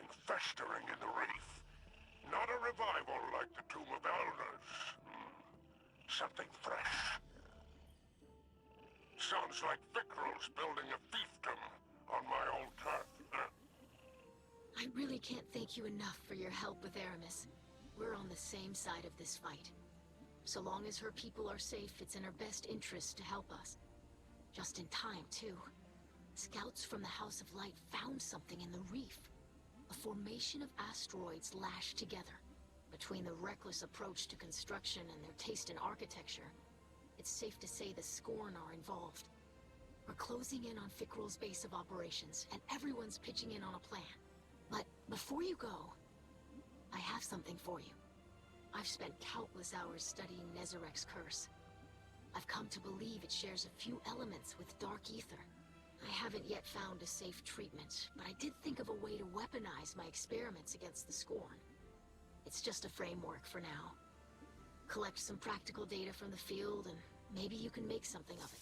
something festering in the reef. Not a revival like the Tomb of Elders. Something fresh. Sounds like Fikrul's building a fiefdom on my old turf. I really can't thank you enough for your help with Aramis. We're on the same side of this fight. So long as her people are safe, it's in her best interest to help us. Just in time, too. Scouts from the House of Light found something in the reef. A formation of asteroids lashed together. Between the reckless approach to construction and their taste in architecture, it's safe to say the Scorn are involved. We're closing in on Fikrul's base of operations, and everyone's pitching in on a plan. But before you go, I have something for you. I've spent countless hours studying Nezarek's curse. I've come to believe it shares a few elements with Dark Ether. I haven't yet found a safe treatment, but I did think of a way to weaponize my experiments against the Scorn. It's just a framework for now. Collect some practical data from the field, and maybe you can make something of it.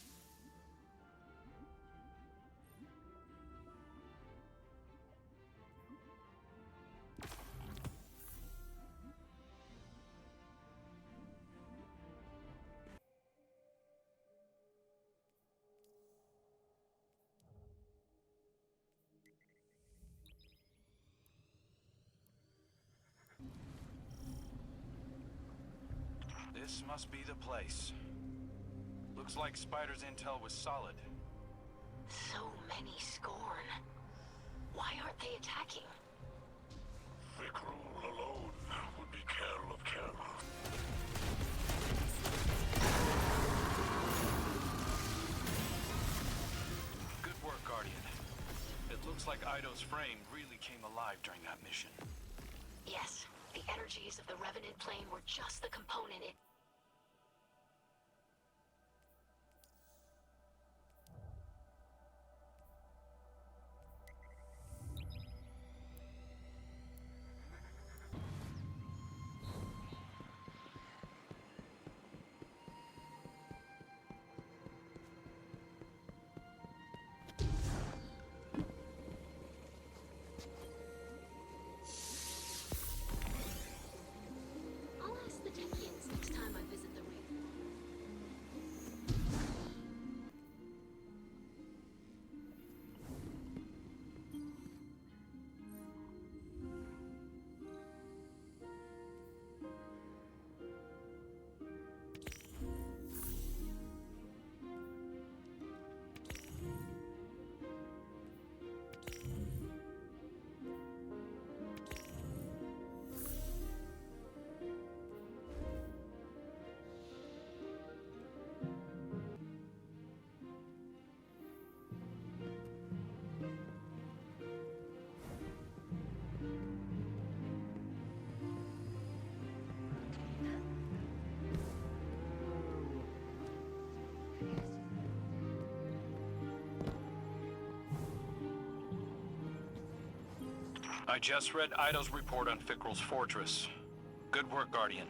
This must be the place. Looks like Spider's intel was solid. So many Scorn. Why aren't they attacking? Fikrul alone would be Kell of Kells. Good work, Guardian. It looks like Eido's frame really came alive during that mission. Yes, the energies of the Revenant plane were just the component it... I'll ask the Techians next time I visit the reef. I just read Eido's report on Fikrul's fortress. Good work, Guardian.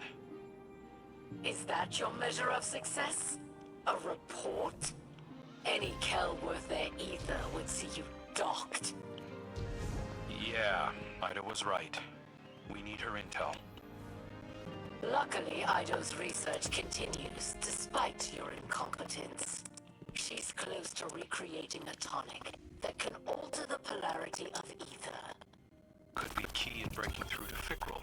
Is that your measure of success? A report? Any Kell worth their ether would see you docked. Yeah, Eido was right. We need her intel. Luckily, Eido's research continues, despite your incompetence. She's close to recreating a tonic that can alter the polarity of ether. Could be key in breaking through to Fikrul.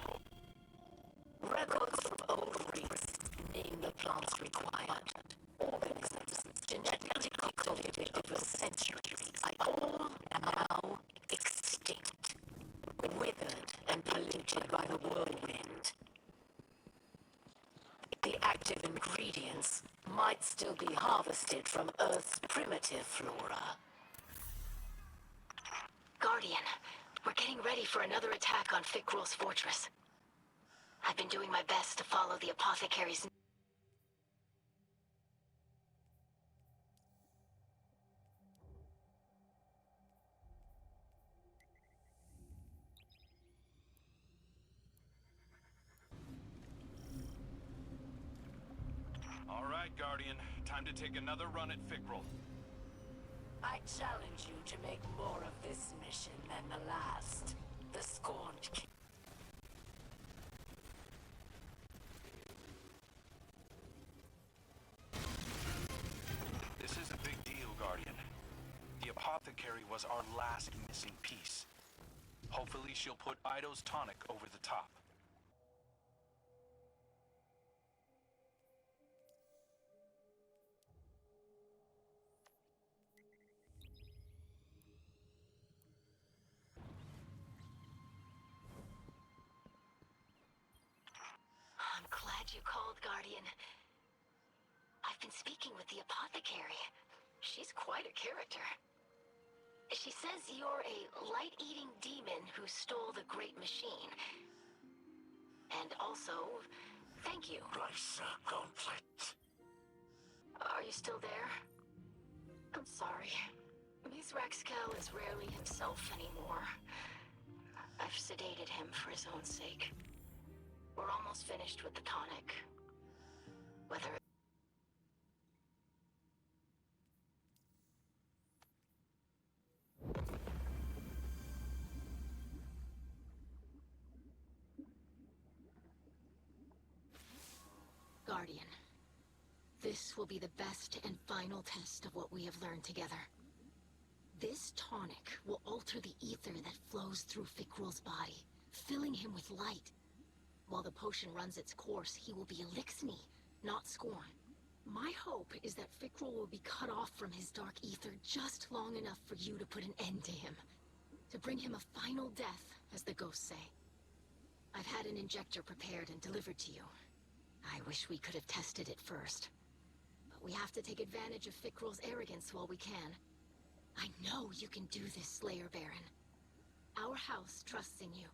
Records from old reefs name the plants required. Organisms genetically cultivated over centuries are all now extinct, withered and polluted by the whirlwind. The active ingredients might still be harvested from Earth's primitive flora. Guardian, we're getting ready for another attack on Fikrul's fortress. I've been doing my best to follow the apothecary's... All right, Guardian. Time to take another run at Fikrul. I challenge you to make more of this mission than the last. The scorned king. This is a big deal, Guardian. The apothecary was our last missing piece. Hopefully she'll put Eido's tonic over the top. I'm glad you called, Guardian. I've been speaking with the apothecary. She's quite a character. She says you're a light-eating demon who stole the great machine. And also, thank you. Racer Gauntlet. Are you still there? I'm sorry. Kell is rarely himself anymore. I've sedated him for his own sake. We're almost finished with the tonic. Whether Guardian, this will be the best and final test of what we have learned together. This tonic will alter the ether that flows through Fikrul's body, filling him with light. While the potion runs its course, he will be Elixni, not Scorn. My hope is that Fikrul will be cut off from his dark ether just long enough for you to put an end to him. To bring him a final death, as the ghosts say. I've had an injector prepared and delivered to you. I wish we could have tested it first. But we have to take advantage of Fikrul's arrogance while we can. I know you can do this, Slayer Baron. Our house trusts in you.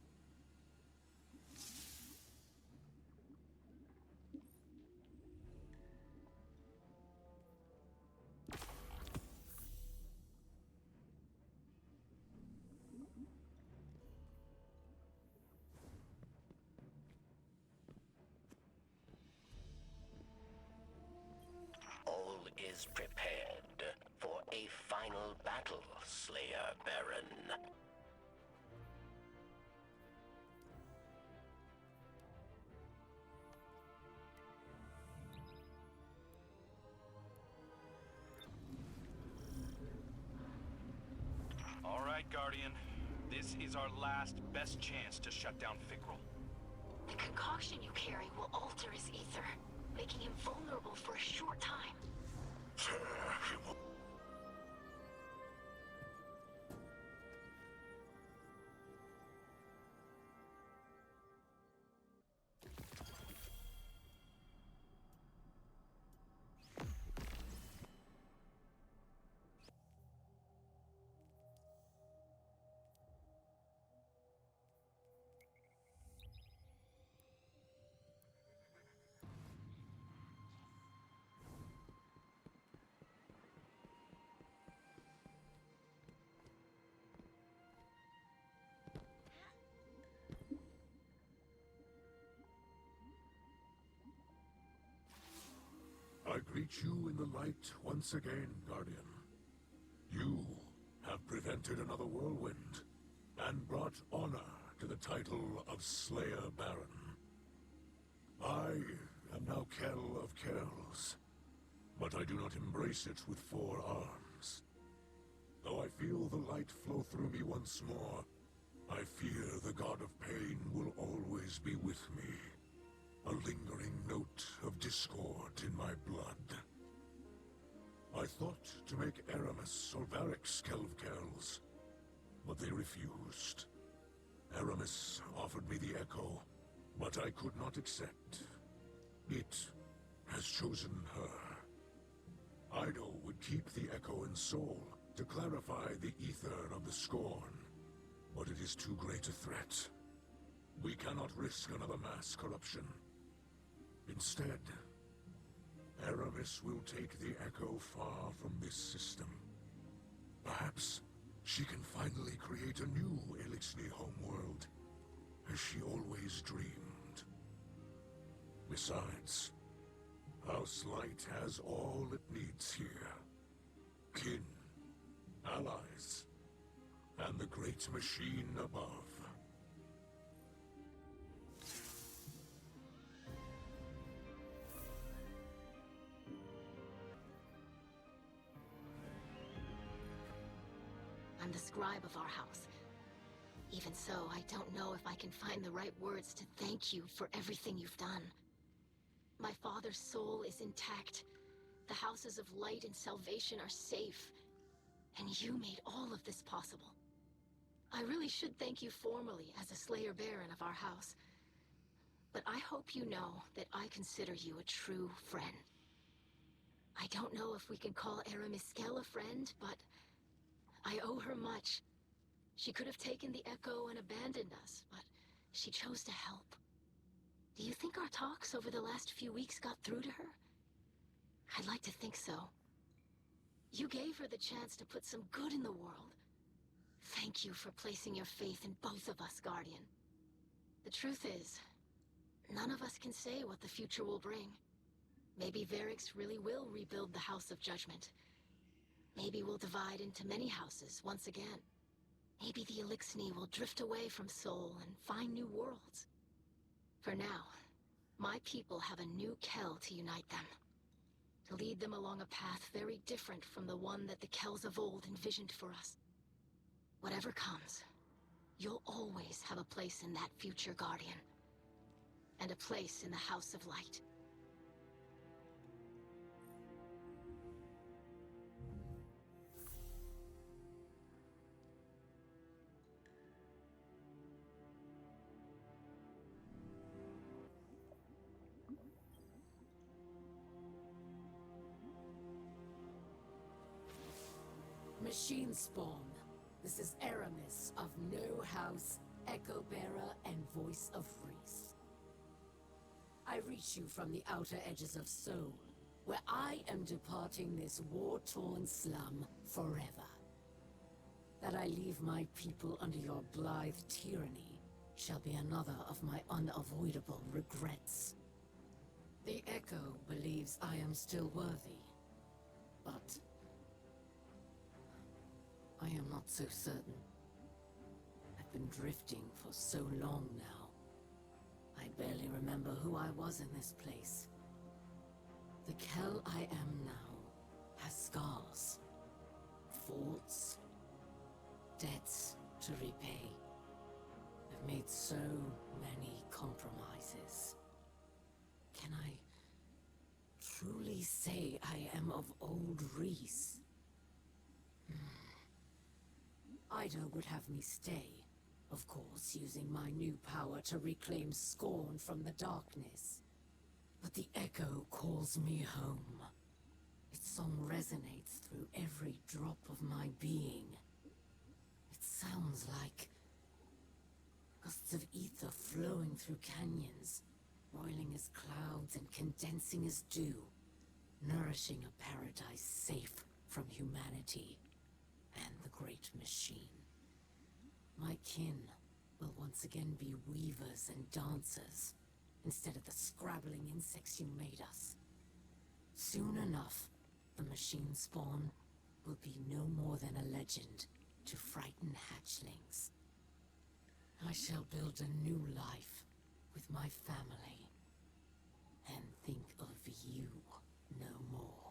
All is prepared for a final battle, Slayer Baron. All right, Guardian. This is our last best chance to shut down Fikrul. The concoction you carry will alter his ether, making him vulnerable for a short time. I greet you in the light once again, Guardian. You have prevented another whirlwind, and brought honor to the title of Slayer Baron. I am now Kell of Kells, but I do not embrace it with 4 arms. Though I feel the light flow through me once more, I fear the god of pain will always be with me. A lingering note of discord in my blood. I thought to make Aramis or Varric's Kell of Kells, but they refused. Aramis offered me the Echo, but I could not accept. It has chosen her. Eido would keep the Echo in Soul to clarify the ether of the Scorn, but it is too great a threat. We cannot risk another mass corruption. Instead, Aramis will take the Echo far from this system. Perhaps she can finally create a new Elixni homeworld, as she always dreamed. Besides, House Light has all it needs here. Kin, allies, and the great machine above. I'm the scribe of our house. Even so, I don't know if I can find the right words to thank you for everything you've done. My father's soul is intact. The houses of light and salvation are safe. And you made all of this possible. I really should thank you formally as a Slayer Baron of our house. But I hope you know that I consider you a true friend. I don't know if we can call Aramis Kell a friend, but I owe her much. She could have taken the Echo and abandoned us, but she chose to help. Do you think our talks over the last few weeks got through to her? I'd like to think so. You gave her the chance to put some good in the world. Thank you for placing your faith in both of us, Guardian. The truth is, none of us can say what the future will bring. Maybe Varix really will rebuild the House of Judgment. Maybe we'll divide into many houses once again. Maybe the Elixni will drift away from Sol and find new worlds. For now, my people have a new Kell to unite them. To lead them along a path very different from the one that the Kells of old envisioned for us. Whatever comes, you'll always have a place in that future, Guardian. And a place in the House of Light. Machine Spawn. This is Aramis of No House, Echo Bearer, and Voice of Reese. I reach you from the outer edges of Seoul, where I am departing this war-torn slum forever. That I leave my people under your blithe tyranny shall be another of my unavoidable regrets. The Echo believes I am still worthy, but I am not so certain. I've been drifting for so long now. I barely remember who I was in this place. The Kell I am now has scars, faults, debts to repay. I've made so many compromises. Can I truly say I am of old Reese? Eido would have me stay, of course, using my new power to reclaim scorn from the darkness. But the Echo calls me home. Its song resonates through every drop of my being. It sounds like gusts of ether flowing through canyons, boiling as clouds and condensing as dew, nourishing a paradise safe from humanity and the great machine. My kin will once again be weavers and dancers, instead of the scrabbling insects you made us. Soon enough, the machine spawn will be no more than a legend to frighten hatchlings. I shall build a new life with my family, and think of you no more.